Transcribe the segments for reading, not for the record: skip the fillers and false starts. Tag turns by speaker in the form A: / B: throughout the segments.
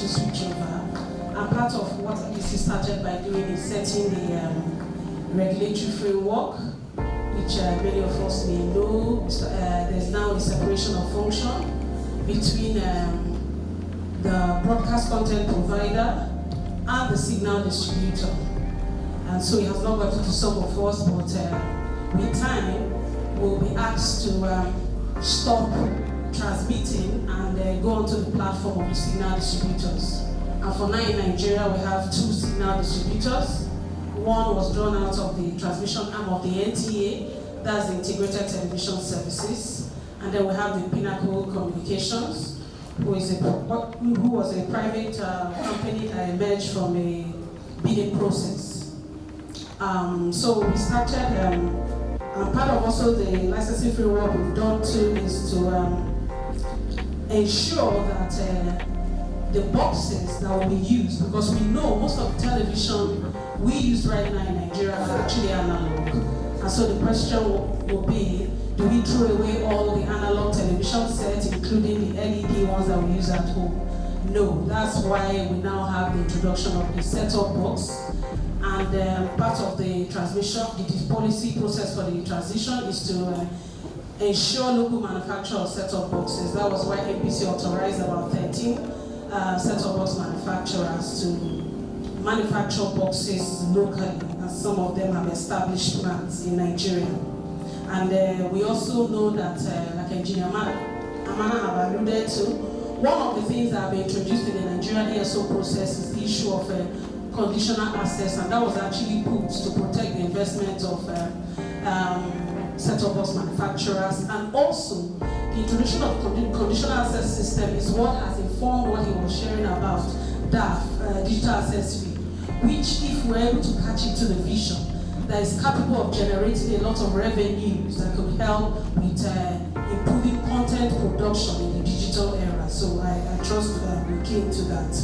A: digital switchover. And part of what EBC started by doing is setting the regulatory framework, which many of us may know. There's now a separation of function between the broadcast content provider and the signal distributor. And so it has not gotten to some of us, but with time, we'll be asked to stop transmitting and go onto the platform of the signal distributors. And for now in Nigeria, we have 2 signal distributors. One was drawn out of the transmission arm of the NTA, that's the Integrated Television Services. And then we have the Pinnacle Communications, who was a private company that emerged from a bidding process. So we started, and part of also the licensing framework we've done too is to ensure that the boxes that will be used, because we know most of the television we use right now in Nigeria are actually analog. And so the question will be, do we throw away all the analog television sets, including the LED ones that we use at home? No, that's why we now have the introduction of the set-top box. And part of the transmission, the policy process for the transition is to ensure local manufacture of set-top boxes. That was why APC authorized about 13 set-top box manufacturers to manufacture boxes locally, and some of them have established plants in Nigeria. And we also know that, like Engineer Amana have alluded to, one of the things that have been introduced in the Nigerian DSO process is the issue of conditional access, and that was actually put to protect the investment of set-top box manufacturers. And also, the introduction of conditional access system is what has informed what he was sharing about DAF, digital access fee, which, if we're able to catch it to the vision, that is capable of generating a lot of revenues that could help with improving content production in the digital era. So I trust we came to that.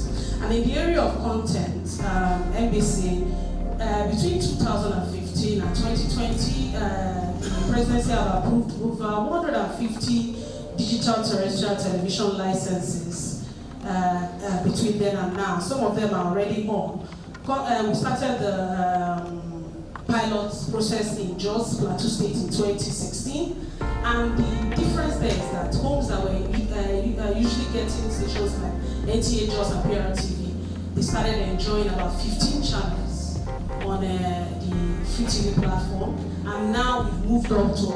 A: And in the area of content, NBC, between 2015 and 2020, the presidency have approved over 150 digital terrestrial television licenses between then and now. Some of them are already on. We started the pilot process in Jos Plateau State in 2016, and the difference there is that homes that were usually getting stations like NTA Jos and PRTV, they started enjoying about 15 channels on the free TV platform, and now we've moved up to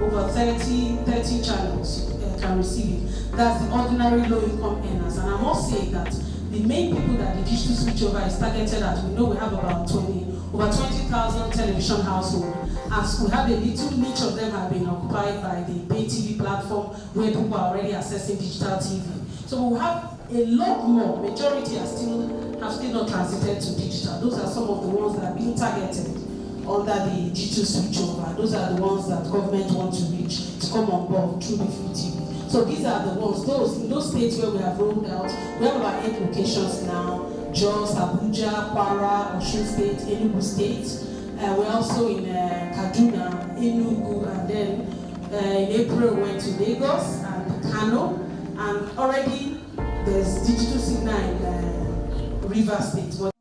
A: over 30 channels can receive it. That's the ordinary low-income earners, and I must say that the main people that the digital switchover is targeted at, we know we have about over 20,000 television households. As we have a little niche of them have been occupied by the pay TV platform where people are already accessing digital TV. So we have a lot more, majority have still not transited to digital. Those are some of the ones that are being targeted under the digital switchover. Those are the ones that government want to reach to come on board through the free TV. So these are the ones, in those states where we have rolled out, we have about 8 locations now: Jos, Abuja, Kwara, Osun State, Enugu State. We're also in Kaduna, Enugu, and then in April we went to Lagos and Kano, and already there's digital signal in Rivers State.